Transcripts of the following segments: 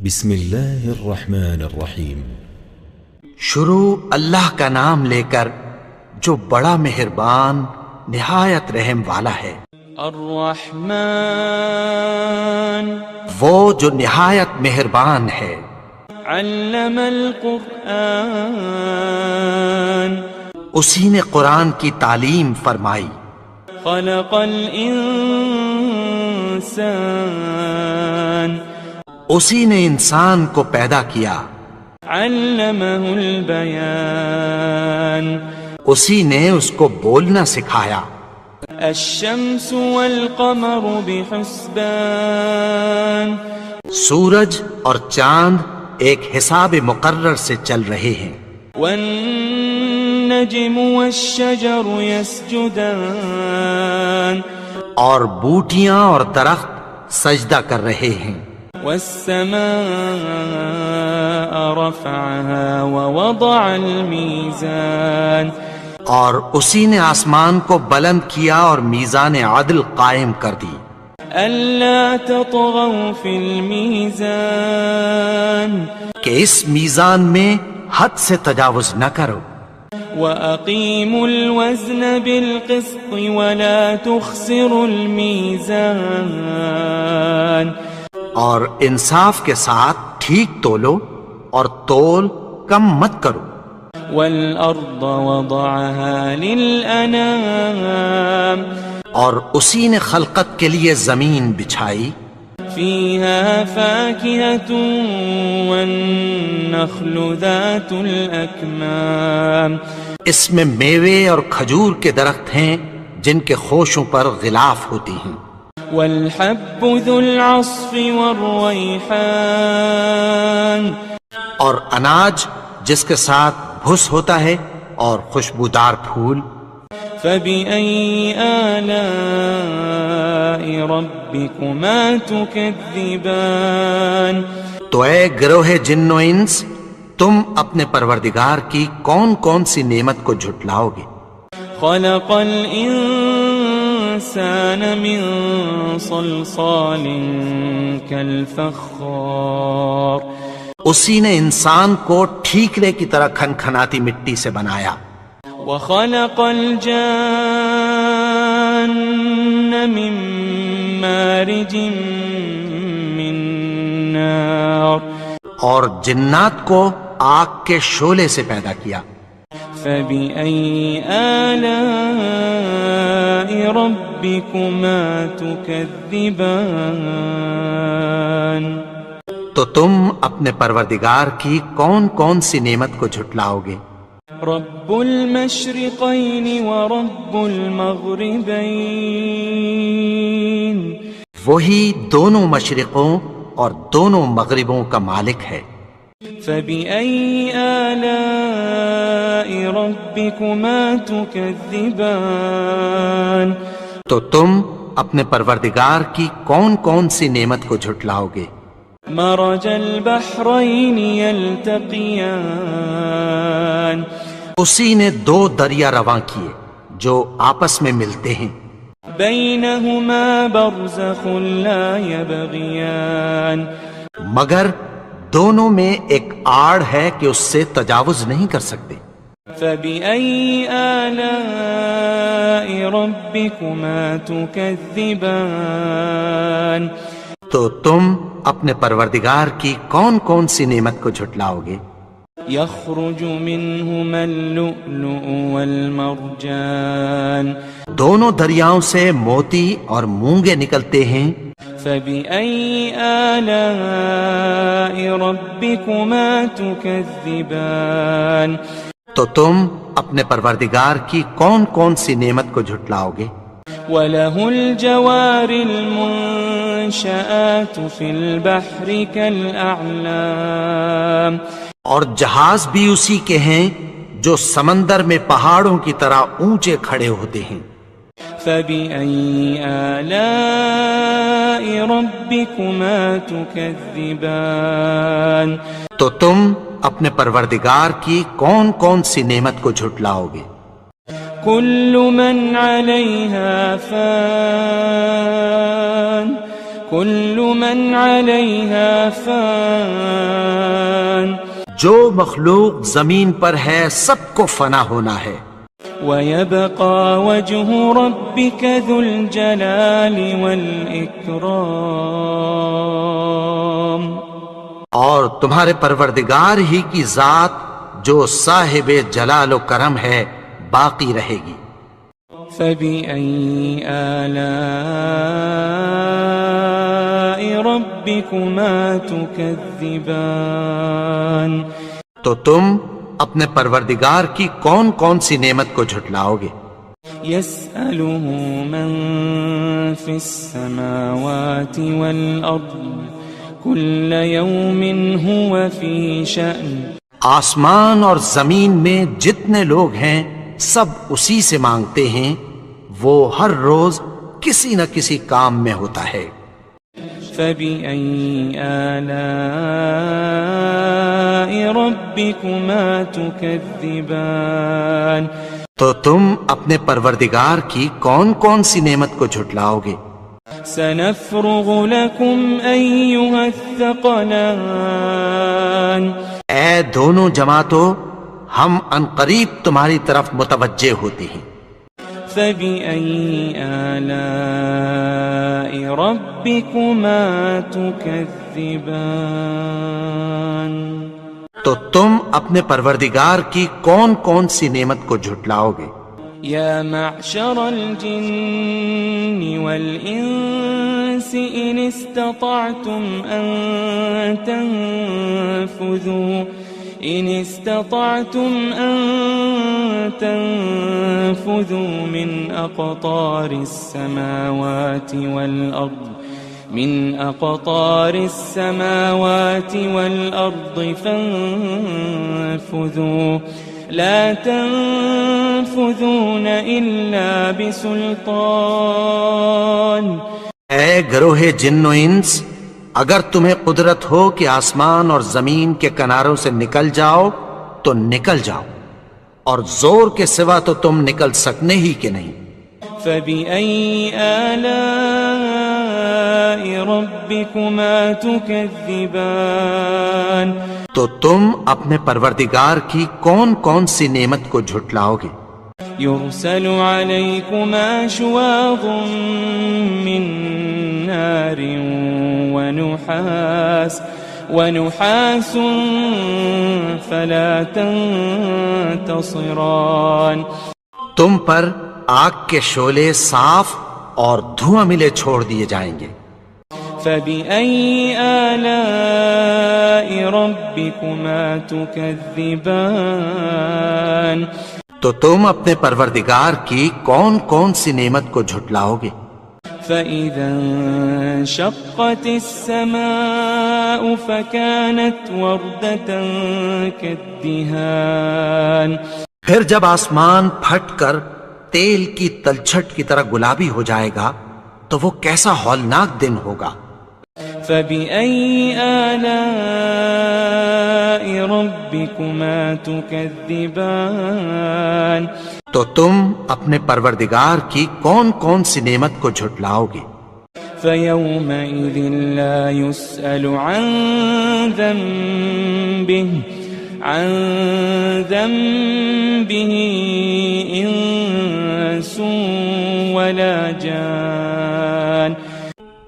بسم اللہ الرحمن الرحیم۔ شروع اللہ کا نام لے کر جو بڑا مہربان نہایت رحم والا ہے۔ الرحمن وہ جو نہایت مہربان ہے۔ علم القرآن اسی نے قرآن کی تعلیم فرمائی۔ خلق الانسان اسی نے انسان کو پیدا کیا۔ علمہ البیان اسی نے اس کو بولنا سکھایا۔ الشمس والقمر بحسبان سورج اور چاند ایک حساب مقرر سے چل رہے ہیں۔ والنجم والشجر يسجدان اور بوٹیاں اور درخت سجدہ کر رہے ہیں۔ والسماء رفعها ووضع الميزان اور اسی نے آسمان کو بلند کیا اور میزان عدل قائم کر دی۔ ألا تطغوا في الميزان کہ اس میزان میں حد سے تجاوز نہ کرو۔ وأقيموا الوزن بالقسط ولا تخسروا الميزان اور انصاف کے ساتھ ٹھیک تولو اور تول کم مت کرو۔ والأرض وضعها للأنام اور اسی نے خلقت کے لیے زمین بچھائی۔ فيها فاكهة والنخل ذات الأكمام اس میں میوے اور کھجور کے درخت ہیں جن کے خوشوں پر غلاف ہوتی ہیں۔ والحب ذو العصف والريحان اور اناج جس کے ساتھ بھس ہوتا ہے اور خوشبودار پھول۔ فبأي آلاء ربكما تكذبان تو اے گروہ جن و انس، تم اپنے پروردگار کی کون کون سی نعمت کو جھٹلاؤ گے؟ خلق الإنسان من صلصال كالفخار اسی نے انسان کو ٹھیکرے کی طرح کھنکھناتی مٹی سے بنایا۔ وخلق الجان من مارج من نار اور جنات کو آگ کے شعلے سے پیدا کیا۔ فبأي آلاء ربكما تكذبان تو تم اپنے پروردگار کی کون کون سی نعمت کو جھٹلاؤ گے؟ رب المشرقين ورب المغربين وہی دونوں مشرقوں اور دونوں مغربوں کا مالک ہے۔ فبأي آلاء ربكما تكذبان تو تم اپنے پروردگار کی کون کون سی نعمت کو جھٹلاؤ گے؟ مرج البحرين يلتقيان اسی نے دو دریا رواں کیے جو آپس میں ملتے ہیں۔ بينهما برزخ لا يبغيان مگر دونوں میں ایک آڑ ہے کہ اس سے تجاوز نہیں کر سکتے۔ فبأي آلاء ربكما تكذبان تو تم اپنے پروردگار کی کون کون سی نعمت کو جھٹلاؤ گے؟ يخرج منهما اللؤلؤ والمرجان دونوں دریاؤں سے موتی اور مونگے نکلتے ہیں۔ فبأي آلاء ربكما تكذبان تو تم اپنے پروردگار کی کون کون سی نعمت کو جھٹلاؤ گے؟ وله الجوار المنشآت في البحر كالأعلام اور جہاز بھی اسی کے ہیں جو سمندر میں پہاڑوں کی طرح اونچے کھڑے ہوتے ہیں۔ فبأي آلاء ربكما تكذبان تو تم اپنے پروردگار کی کون کون سی نعمت کو جھٹلاؤ گے؟ كل من عليها فان كل من عليها فان جو مخلوق زمین پر ہے سب کو فنا ہونا ہے، ويبقى وجه ربك ذو الجلال والإكرام اور تمہارے پروردگار ہی کی ذات جو صاحب جلال و کرم ہے باقی رہے گی۔ فبأي آلاء ربكما تكذبان تو تم اپنے پروردگار کی کون کون سی نعمت کو جھٹلاؤ گے؟ يسأله من في السماوات والأرض كل يوم هو في شأن آسمان اور زمین میں جتنے لوگ ہیں سب اسی سے مانگتے ہیں، وہ ہر روز کسی نہ کسی کام میں ہوتا ہے۔ فبأي آلاء ربكما تكذبان تو تم اپنے پروردگار کی کون کون سی نعمت کو جھٹلاؤ گے؟ سنفرغ لكم أيها الثقلان اے دونوں جماعتوں، ہم عنقریب تمہاری طرف متوجہ ہوتے ہیں۔ فبأي آلاء ربكما تكذبان تو تم اپنے پروردگار کی کون کون سی نعمت کو جھٹلاؤ گے؟ يا معشر الجن والإنس إن استطعتم أن تنفذوا من أقطار السماوات والأرض فانفذوا لا تنفذون إلا بسلطان اے گروہ جن و انس، اگر تمہیں قدرت ہو کہ آسمان اور زمین کے کناروں سے نکل جاؤ تو نکل جاؤ، اور زور کے سوا تو تم نکل سکنے ہی کہ نہیں۔ فبأي آلاء ربكما تكذبان تو تم اپنے پروردگار کی کون کون سی نعمت کو جھٹلاؤ گے؟ يرسل عليكما شواظ من نار ونحاس فلا تنتصران تم پر آگ کے شعلے صاف اور دھواں ملے چھوڑ دیے جائیں گے۔ فبأي آلاء ربكما تكذبان تو تم اپنے پروردگار کی کون کون سی نعمت کو جھٹلاؤ گے؟ فإذا انشقت السماء فكانت وردة كالدهان پھر جب آسمان پھٹ کر تیل کی تلچھٹ کی طرح گلابی ہو جائے گا تو وہ کیسا ہولناک دن ہوگا۔ فبأي آلاء ربكما تكذبان تو تم اپنے پروردگار کی کون کون سی نعمت کو جھٹلاؤ گے؟ فيومئذ لا يسأل عن ذنبه إنس ولا جان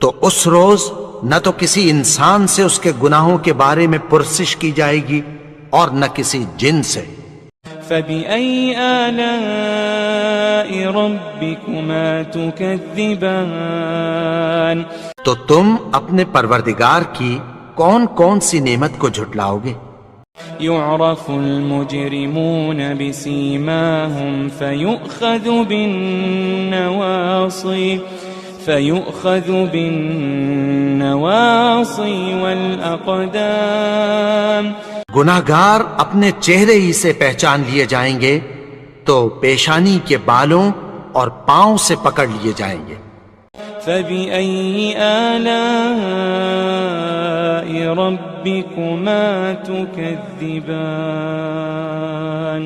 تو اس روز نہ تو کسی انسان سے اس کے گناہوں کے بارے میں پرسش کی جائے گی اور نہ کسی جن سے۔ فبأي آلاء ربكما تكذبان تو تم اپنے پروردگار کی کون کون سی نعمت کو جھٹلاؤ گے؟ يعرف المجرمون بسيماهم فيؤخذ بالنواصي والأقدام گناہگار اپنے چہرے ہی سے پہچان لیے جائیں گے تو پیشانی کے بالوں اور پاؤں سے پکڑ لیے جائیں گے۔ فبأي آلاء ربكما تكذبان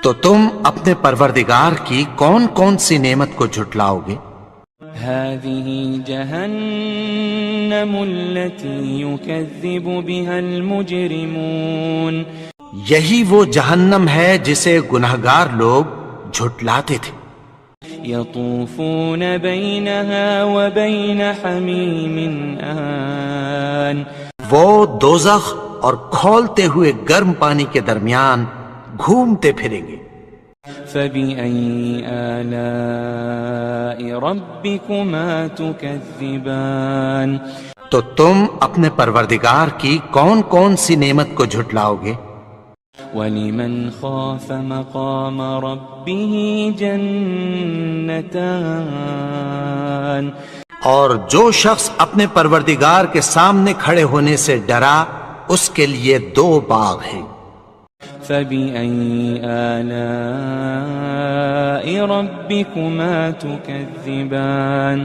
تو تم اپنے پروردگار کی کون کون سی نعمت کو جھٹلاؤ گے؟ هذه جهنم التي يكذب بها المجرمون یہی وہ جہنم ہے جسے گنہگار لوگ جھٹلاتے تھے. يطوفون بينها وبين حميم آن وہ دوزخ اور کھولتے ہوئے گرم پانی کے درمیان گھومتے پھریں گے. فبأي آلاء ربكما تكذبان تو تم اپنے پروردگار کی کون کون سی نعمت کو جھٹلاؤ گے؟ ولمن خاف مقام ربه جنتان اور جو شخص اپنے پروردگار کے سامنے کھڑے ہونے سے ڈرا اس کے لیے 2 باغ ہیں. فبأي آلاء ربكما تكذبان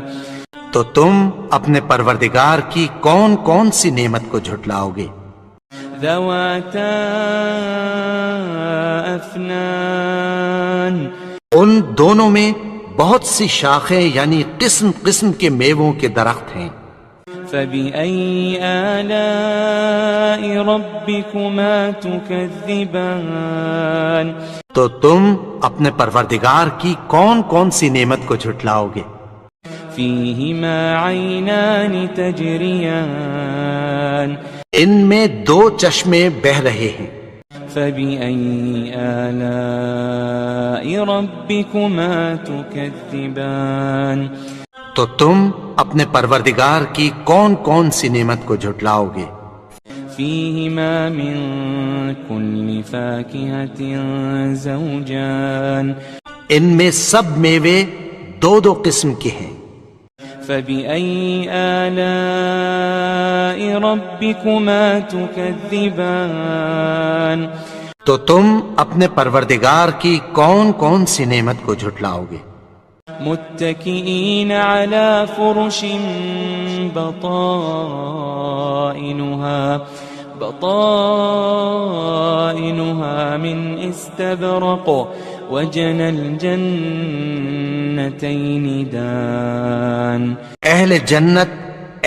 تو تم اپنے پروردگار کی کون کون سی نعمت کو جھٹلاؤ گے؟ ذواتا افنان ان دونوں میں بہت سی شاخیں یعنی قسم قسم کے میووں کے درخت ہیں. فبأي آلاء ربكما تكذبان تو تم اپنے پروردگار کی کون کون سی نعمت کو جھٹلاؤ گے؟ فيهما عينان تجريان ان میں 2 چشمے بہہ رہے ہیں. فبأي آلاء ربكما تكذبان تو تم اپنے پروردگار کی کون کون سی نعمت کو جھٹلاؤ گے؟ فيهما من كل فاكهة زوجان ان میں سب میوے 2 قسم کے ہیں. فبأي آلاء ربكما تكذبان تو تم اپنے پروردگار کی کون کون سی نعمت کو جھٹلاؤ گے؟ متكئين على فرش بطائنها من استبرق وجنى الجنتين دان اہل جنت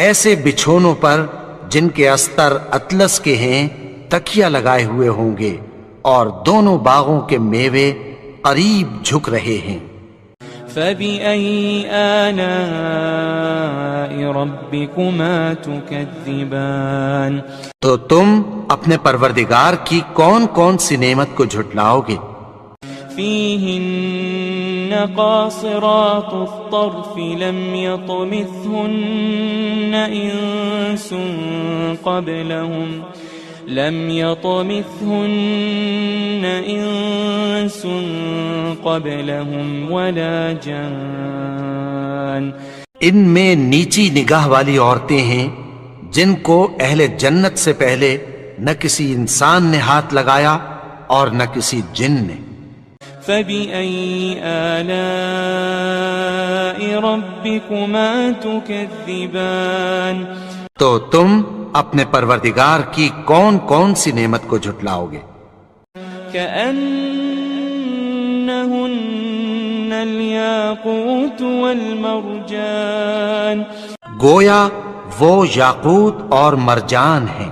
ایسے بچھونوں پر جن کے استر اطلس کے ہیں تکیہ لگائے ہوئے ہوں گے اور دونوں باغوں کے میوے قریب جھک رہے ہیں. فبأي آلاء ربكما تكذبان تو تم اپنے پروردگار کی کون کون سی نعمت کو جھٹلاؤ گے؟ فيهن قاصرات الطرف لم يطمثهن إنس قبلهم ولا جان ان میں نیچی نگاہ والی عورتیں ہیں جن کو اہل جنت سے پہلے نہ کسی انسان نے ہاتھ لگایا اور نہ کسی جن نے. فبأي آلاء ربكما تكذبان تو تم اپنے پروردگار کی کون کون سی نعمت کو جھٹلاؤ گے؟ كأنهن الياقوت والمرجان گویا وہ یاقوت اور مرجان ہیں.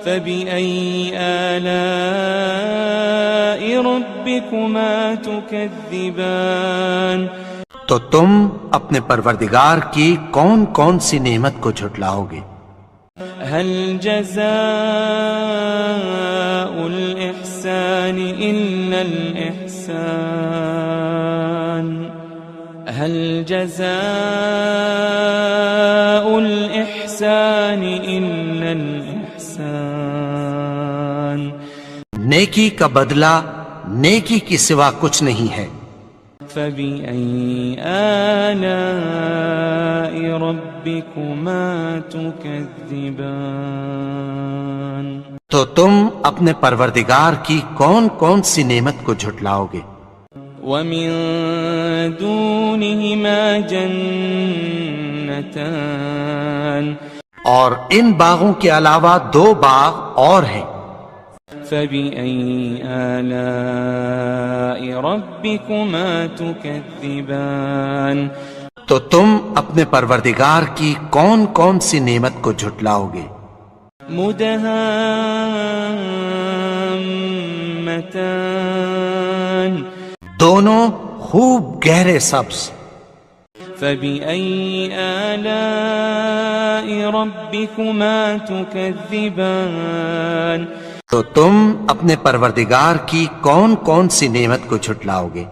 فبأي آلاء ربكما تكذبان تو تم اپنے پروردگار کی کون کون سی نعمت کو جھٹلاؤ گے؟ هل جزاء الإحسان إلا الإحسان هل جزاء الإحسان إلا الإحسان نیکی کا بدلہ نیکی کی سوا کچھ نہیں ہے. فبأي آلاء ربكما تكذبان تو تم اپنے پروردگار کی کون کون سی نعمت کو جھٹلاؤ گے؟ ومن دونهما جنتان اور ان باغوں کے علاوہ 2 باغ اور ہیں. فبأي آلاء ربكما تكذبان تو تم اپنے پروردگار کی کون کون سی نعمت کو جھٹلاؤ گے؟ مدہامتان، دونوں خوب گہرے سبز۔ فبأي آلاء ربكما تكذبان، تو تم اپنے پروردگار کی کون کون سی نعمت کو جھٹلاؤ گے؟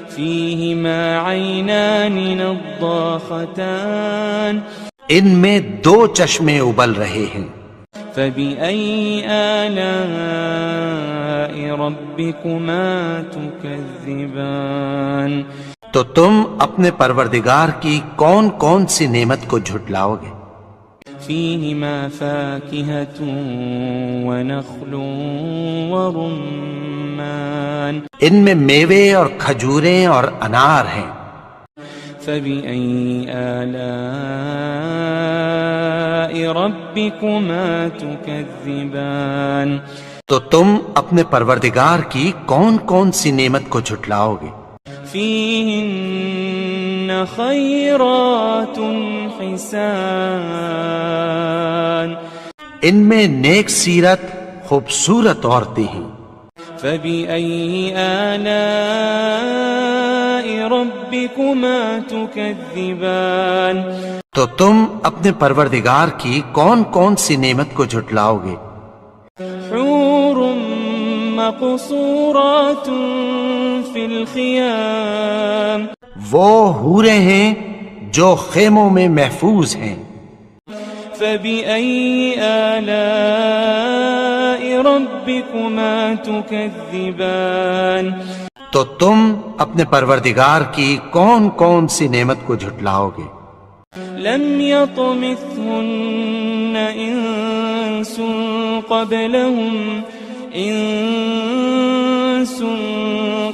فيهما عينان نضاختان، ان میں دو چشمے ابل رہے ہیں۔ فبأي آلاء ربكما تكذبان، تو تم اپنے پروردگار کی کون کون سی نعمت کو جھٹلاؤ گے؟ فيهما فاكهة ونخل ورمان، ان میں میوے اور کھجوریں اور انار ہیں۔ فبأي آلاء ربكما تكذبان، تو تم اپنے پروردگار کی کون کون سی نعمت کو جھٹلاؤ گے؟ فيهن خيرات حسان، ان میں نیک سیرت خوبصورت عورتیں ہیں۔ فبأي آلاء ربكما تكذبان، تو تم اپنے پروردگار کی کون کون سی نعمت کو جھٹلاؤ گے؟ حور مقصورات في الخيام، وہ حوریں ہیں جو خیموں میں محفوظ ہیں۔ فبأي آلاء ربكما تكذبان، تو تم اپنے پروردگار کی کون کون سی نعمت کو جھٹلاؤ گے؟ لم يطمثهن إنس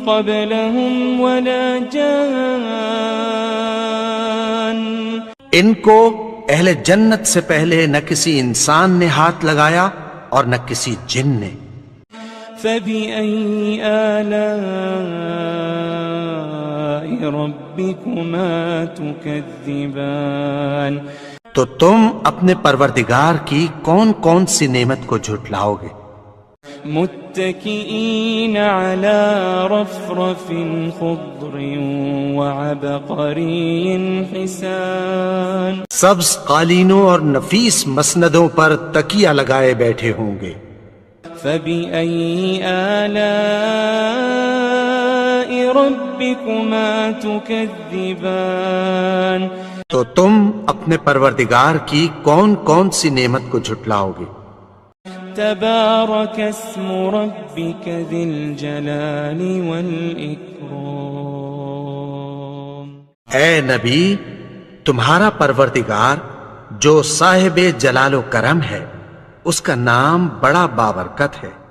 قبلهم ولا جان، ان کو اہل جنت سے پہلے نہ کسی انسان نے ہاتھ لگایا اور نہ کسی جن نے۔ فبأي آلاء ربكما تكذبان، تو تم اپنے پروردگار کی کون کون سی نعمت کو جھٹلاؤ گے؟ متكئين على رفرف خضر وعبقري حسان، سبز قالینوں اور نفیس مسندوں پر تکیہ لگائے بیٹھے ہوں گے۔ فبأي آلاء ربكما تكذبان، تو تم اپنے پروردگار کی کون کون سی نعمت کو جھٹلاؤ گے؟ تبارك اسم ربك ذي الجلال والإكرام، اے نبی، تمہارا پروردگار جو صاحب جلال و کرم ہے، اس کا نام بڑا بابرکت ہے۔